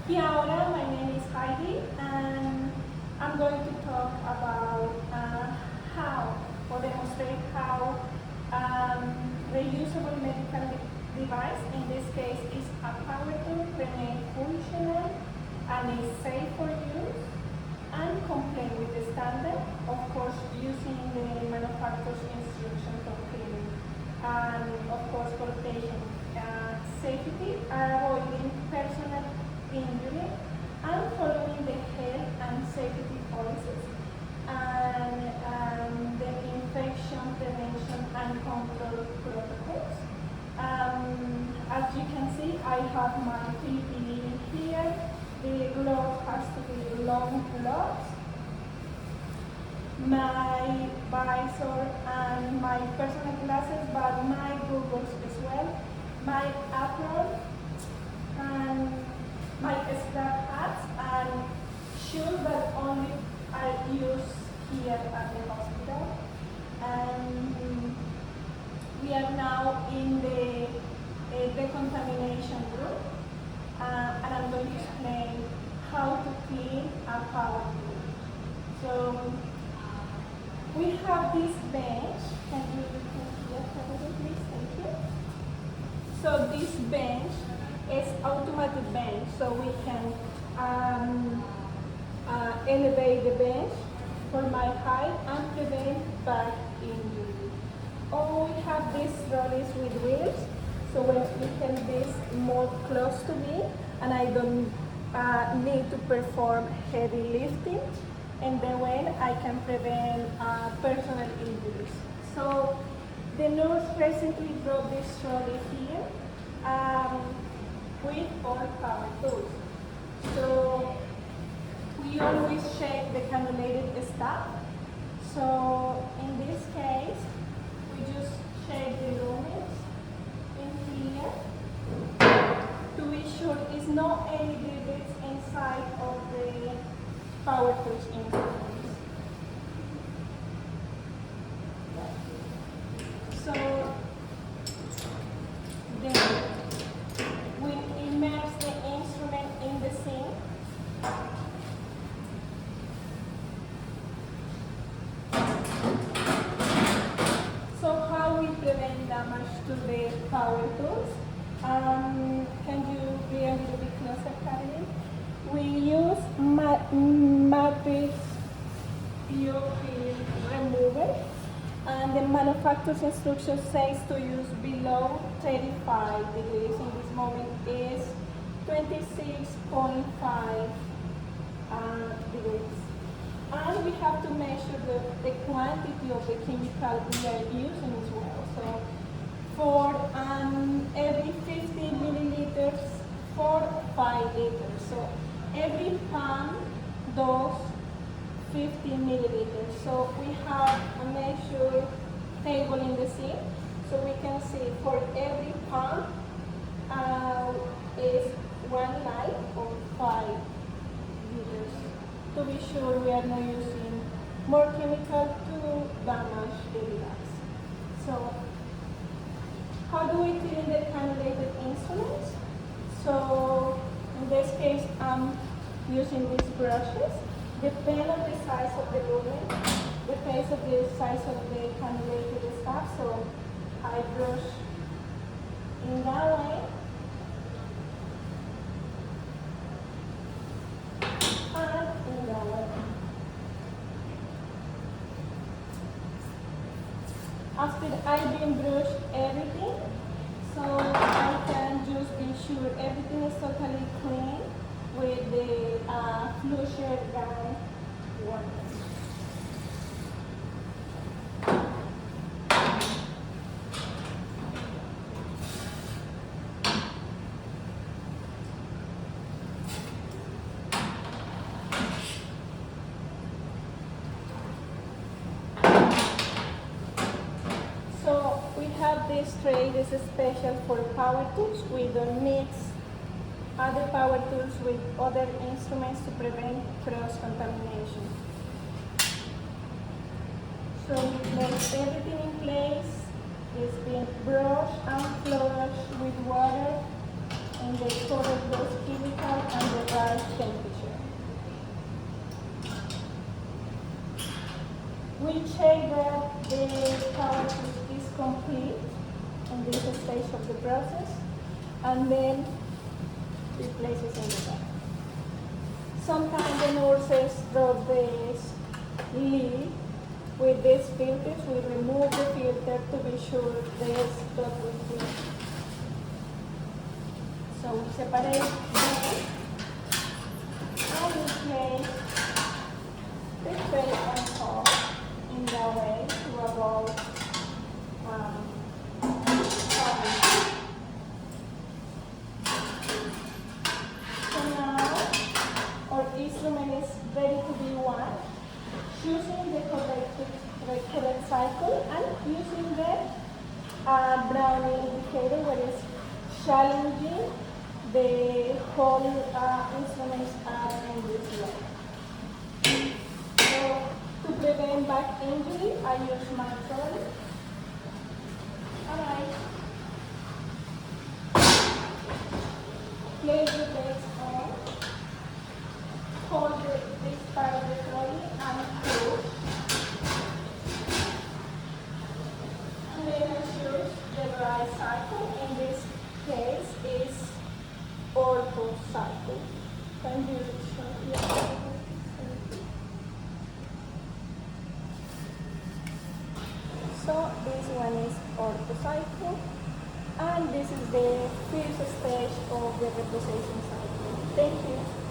Y ahora, my name is Heidi, and I'm going to talk about how, or demonstrate how reusable medical device, in this case, is a power tool, remain functional and is safe for use and comply with the standard, of course, using the manufacturer's instruction for cleaning, and of course for patient safety, avoiding personal injury, and following the health and safety policies, and the infection prevention and control protocols. As you can see, I have my PPE here. The glove has to be long gloves, my visor and my personal glasses, but my goggles as well, my apron, and my scrap hats and shoes that only I use here at the hospital. And we are now in the decontamination group, and I'm going to explain how to clean a power tool. So we have this bench. Can you see it, please? Thank you. So this bench is automatic bench, so we can elevate the bench for my height and prevent back injury. Or we have these trolleys with wheels, so when we can this more close to me, and I don't need to perform heavy lifting, and then when I can prevent personal injuries. So the nurse recently brought this trolley here with all power tools. So we always check the cannulated stuff. So in this case, we just check the lumens in here to be sure it's not any divots inside of the power tools instruments. So then we immerse the instrument in the sink. So how we prevent damage to the power tools? Can you be a little bit closer, Caroline? We use matrix biofilm remover, and the manufacturer's instruction says to use below 35 degrees. In this moment is 26.5 degrees. And we have to measure the quantity of the chemical we are using as well. So for every 50 milliliters, 5 liters. So every pound does 50 milliliters. So we have a measure table in the sink. So we can see for every pound is 1 light or 5 liters. To be sure we are not using more chemical to damage the device. So how do we clean the cannulated instruments? So in this case, I'm using these brushes. Depending on the size of the lumen, depends on the size of the cannulated stuff. So I brush in that way. And in that way. After I've been brushed everything, so I can just be sure everything is totally clean with the flusher gun water. So we have this tray. This is special for power tools. We don't mix other power tools with other instruments to prevent cross-contamination. So we place everything in place. It's been brushed and flushed with water, and they cover those chemicals and the check that the parachute is complete in this stage of the process, and then it places in the bag. Sometimes the nurses drop this lid with these filters. We remove the filter to be sure the stock will clean. So we separate them and we place the tray on top in that way to avoid problems. So now our instrument is ready to be washed using the correct cycle and using the brownie indicator where it's challenging the whole instruments are in this way. So to prevent back injury, I use my trolley. Alright. Place the legs on. Hold this part of the trolley and push. And then choose the right cycle. In this case is ortho cycle. Can you show? Yeah. So this one is ortho cycle, and this is the first stage of the reposition cycle. Thank you.